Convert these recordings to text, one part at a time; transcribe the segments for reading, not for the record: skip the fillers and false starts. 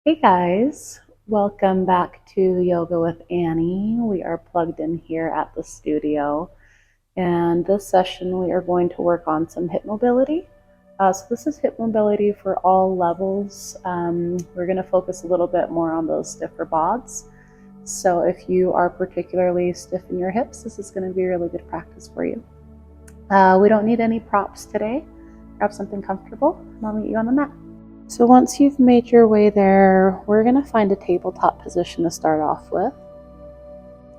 Hey guys, welcome back to Yoga with Annie. We are plugged in here at the studio, and this session we are going to work on some hip mobility. So this is hip mobility for all levels. We're going to focus a little bit more on those stiffer bods. So if you are particularly stiff in your hips, this is going to be a really good practice for you. We don't need any props today. Grab something comfortable and I'll meet you on the mat. So once you've made your way there, we're going to find a tabletop position to start off with.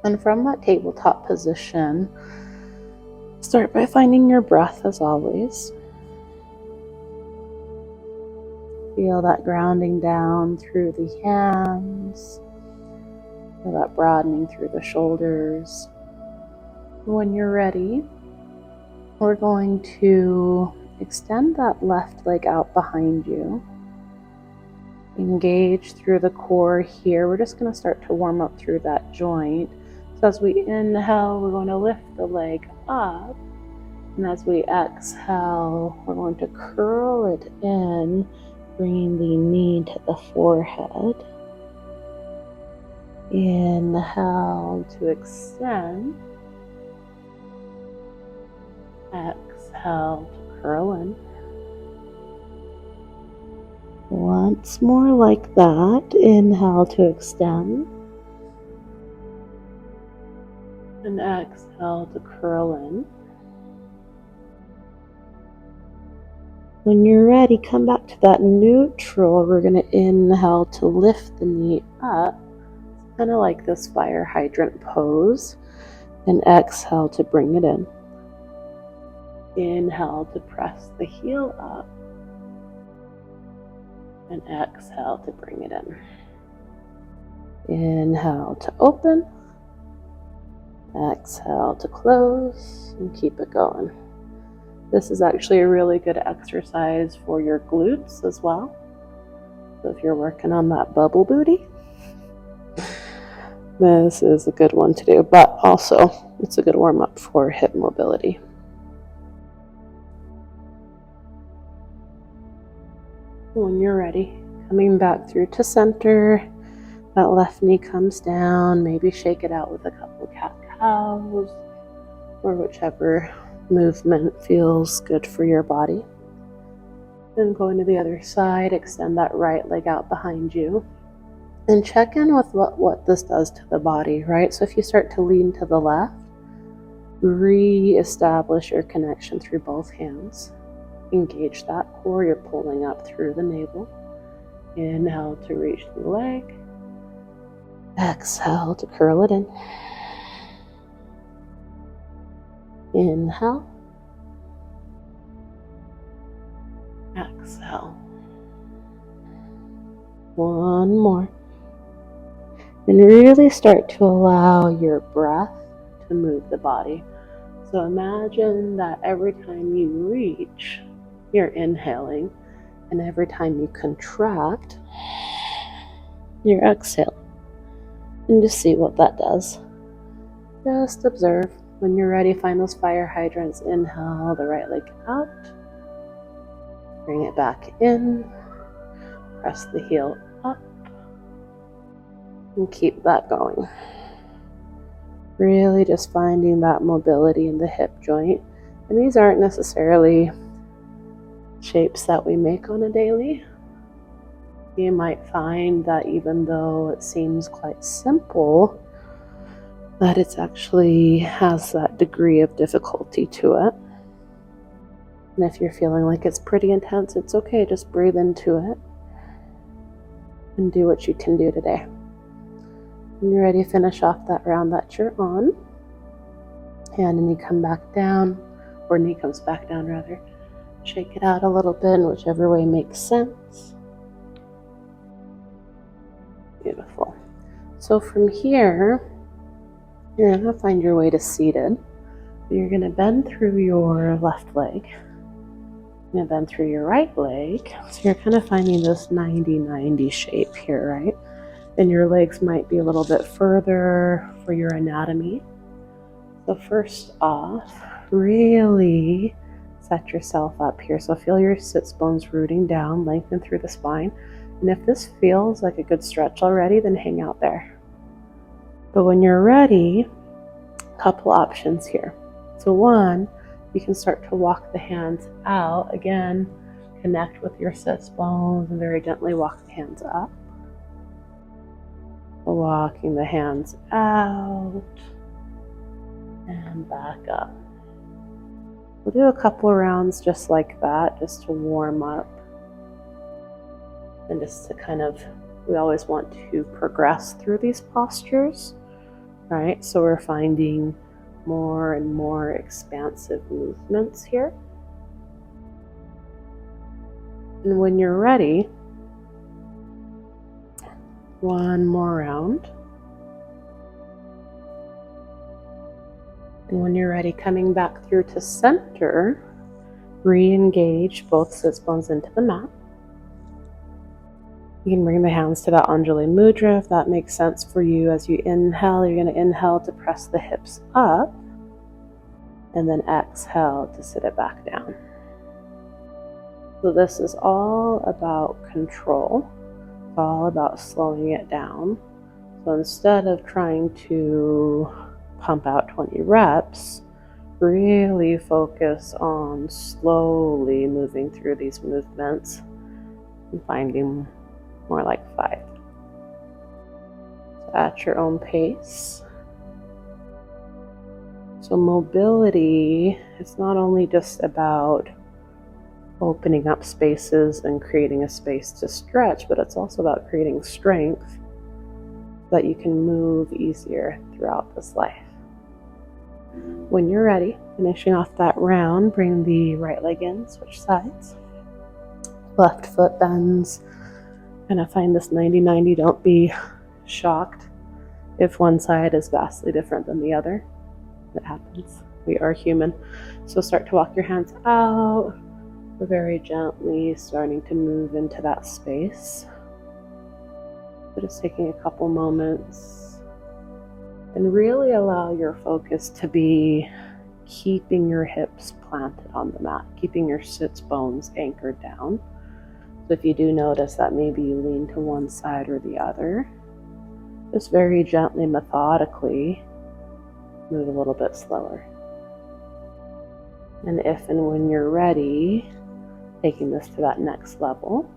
And from that tabletop position, start by finding your breath as always. Feel that grounding down through the hands. Feel that broadening through the shoulders. When you're ready, we're going to extend that left leg out behind you. Engage through the core here. We're just going to start to warm up through that joint. So as we inhale, we're going to lift the leg up. And as we exhale, we're going to curl it in, bringing the knee to the forehead. Inhale to extend. Exhale to curl in. Once more like that. Inhale to extend. And exhale to curl in. When you're ready, come back to that neutral. We're going to inhale to lift the knee up, kind of like this fire hydrant pose. And exhale to bring it in. Inhale to press the heel up. And exhale to bring it in. Inhale to open. Exhale to close and keep it going. This is actually a really good exercise for your glutes as well. So if you're working on that bubble booty, this is a good one to do, but also it's a good warm up for hip mobility. When you're ready, coming back through to center, that left knee comes down, maybe shake it out with a couple of cat-cows or whichever movement feels good for your body. Then going to the other side, extend that right leg out behind you and check in with what this does to the body, right? So if you start to lean to the left, re-establish your connection through both hands. Engage that core, you're pulling up through the navel. Inhale to reach the leg. Exhale to curl it in. Inhale. Exhale. One more. And really start to allow your breath to move the body. So imagine that every time you reach, you're inhaling, and every time you contract, you're exhaling. And just see what that does. Just observe. When you're ready, find those fire hydrants. Inhale the right leg out. Bring it back in. Press the heel up. And keep that going. Really just finding that mobility in the hip joint. And these aren't necessarily shapes that we make on a daily. You might find that even though it seems quite simple, that it actually has that degree of difficulty to it. And if you're feeling like it's pretty intense, it's okay. Just breathe into it and do what you can do today. When you're ready, finish off that round that you're on. Hand and knee come back down, or knee comes back down rather. Shake it out a little bit in whichever way makes sense. Beautiful. So from here, you're going to find your way to seated. You're going to bend through your left leg. You're going to bend through your right leg. So you're kind of finding this 90-90 shape here, right? And your legs might be a little bit further for your anatomy. So first off, really set yourself up here. So feel your sits bones rooting down, lengthen through the spine. And if this feels like a good stretch already, then hang out there. But when you're ready, a couple options here. So one, you can start to walk the hands out. Again, connect with your sits bones and very gently walk the hands up. Walking the hands out and back up. We'll do a couple of rounds just like that, just to warm up and just to kind of, we always want to progress through these postures, right? So we're finding more and more expansive movements here. And when you're ready, one more round. And when you're ready, coming back through to center, re-engage both sits bones into the mat. You can bring the hands to that Anjali Mudra if that makes sense for you. As you inhale, you're going to inhale to press the hips up, and then exhale to sit it back down. So this is all about control. It's all about slowing it down. So instead of trying to pump out 20 reps, really focus on slowly moving through these movements and finding more like 5. So at your own pace. So mobility is not only just about opening up spaces and creating a space to stretch, but it's also about creating strength so that you can move easier throughout this life. When you're ready, finishing off that round, bring the right leg in, switch sides. Left foot bends. Kind of find this 90-90. Don't be shocked if one side is vastly different than the other. It happens. We are human. So start to walk your hands out. We're very gently starting to move into that space. So just taking a couple moments and really allow your focus to be keeping your hips planted on the mat, keeping your sits bones anchored down. So if you do notice that maybe you lean to one side or the other, just very gently, methodically move a little bit slower. And if and when you're ready, taking this to that next level,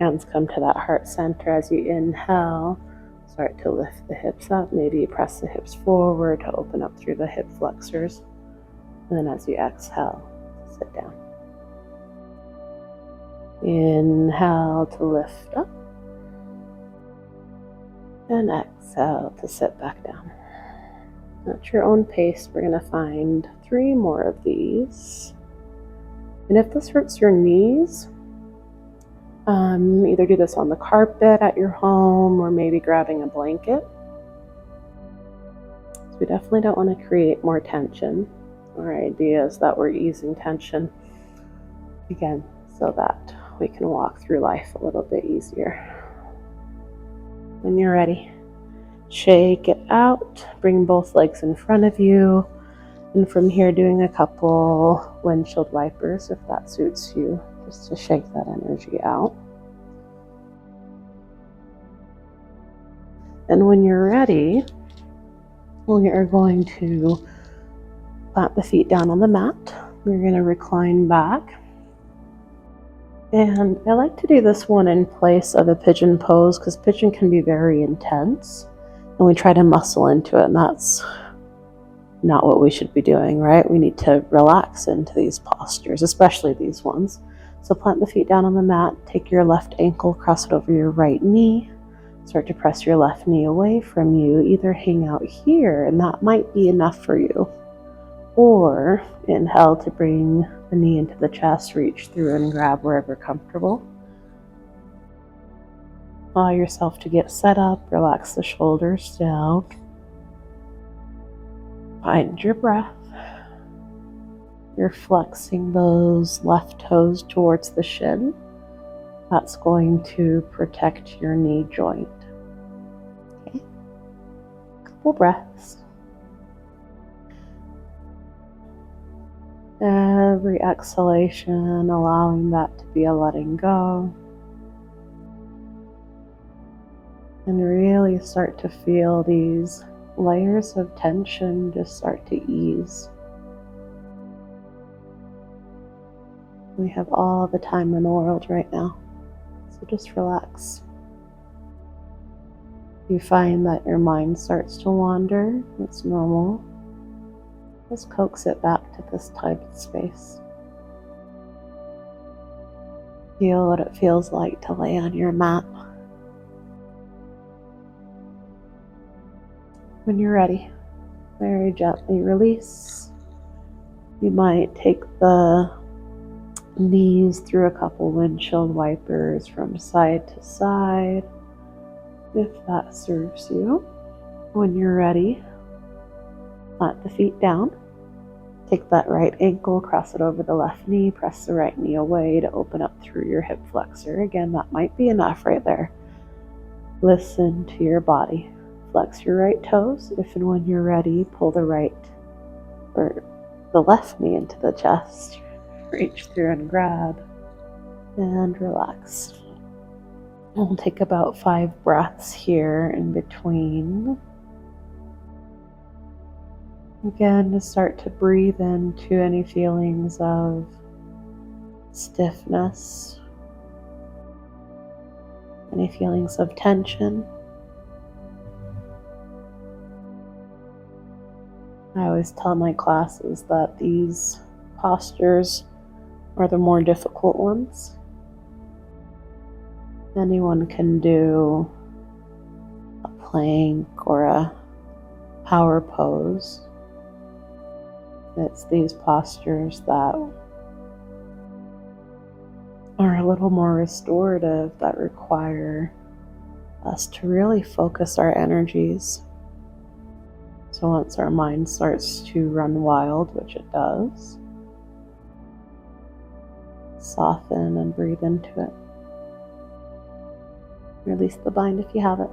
hands come to that heart center. As you inhale, start to lift the hips up. Maybe press the hips forward to open up through the hip flexors. And then as you exhale, sit down. Inhale to lift up. And exhale to sit back down. At your own pace, we're going to find 3 more of these. And if this hurts your knees, either do this on the carpet at your home or maybe grabbing a blanket. So we definitely don't want to create more tension. Our idea is that we're easing tension, again, so that we can walk through life a little bit easier. When you're ready, shake it out. Bring both legs in front of you. And from here, doing a couple windshield wipers, if that suits you, just to shake that energy out. And when you're ready, we are going to plant the feet down on the mat. We're going to recline back. And I like to do this one in place of a pigeon pose because pigeon can be very intense. And we try to muscle into it, and that's not what we should be doing, right? We need to relax into these postures, especially these ones. So plant the feet down on the mat, take your left ankle, cross it over your right knee, start to press your left knee away from you, either hang out here, and that might be enough for you, or inhale to bring the knee into the chest, reach through and grab wherever comfortable. Allow yourself to get set up, relax the shoulders down. Find your breath. You're flexing those left toes towards the shin. That's going to protect your knee joint. Okay. Couple breaths. Every exhalation, allowing that to be a letting go. And really start to feel these layers of tension just start to ease. We have all the time in the world right now, so just relax. You find that your mind starts to wander, it's normal. Just coax it back to this type of space. Feel what it feels like to lay on your mat. When you're ready, very gently release. You might take the knees through a couple windshield wipers from side to side, if that serves you. When you're ready, plant the feet down. Take that right ankle, cross it over the left knee, press the right knee away to open up through your hip flexor. Again, that might be enough right there. Listen to your body. Flex your right toes. If and when you're ready, pull the right or the left knee into the chest. Reach through and grab and relax. We'll take about 5 breaths here in between. Again, to start to breathe into any feelings of stiffness, any feelings of tension. I always tell my classes that these postures are the more difficult ones. Anyone can do a plank or a power pose. It's these postures that are a little more restorative, that require us to really focus our energies. So once our mind starts to run wild, which it does, soften and breathe into it. Release the bind if you have it.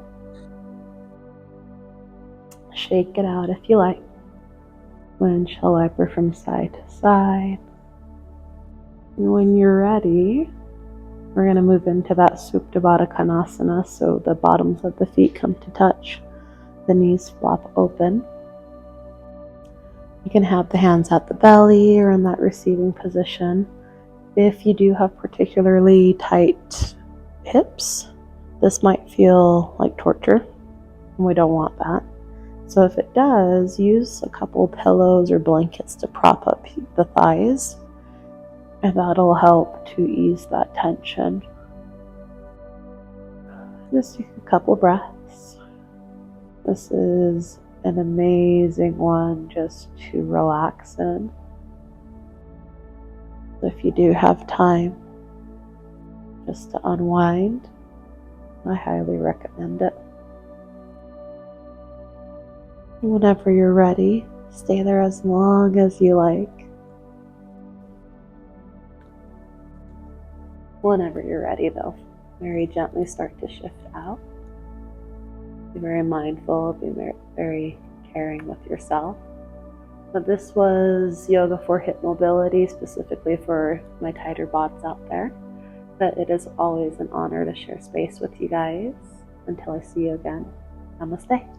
Shake it out if you like. Windshield wiper from side to side. And when you're ready, we're going to move into that Supta Baddha Konasana, so the bottoms of the feet come to touch. The knees flop open. You can have the hands at the belly or in that receiving position. If you do have particularly tight hips, this might feel like torture, and we don't want that. So if it does, use a couple pillows or blankets to prop up the thighs, and that'll help to ease that tension. Just take a couple breaths. This is an amazing one just to relax in. If you do have time just to unwind, I highly recommend it. Whenever you're ready, stay there as long as you like. Whenever you're ready, though, very gently start to shift out. Be very mindful, be very caring with yourself. But this was yoga for hip mobility, specifically for my tighter bods out there. But it is always an honor to share space with you guys. Until I see you again, namaste.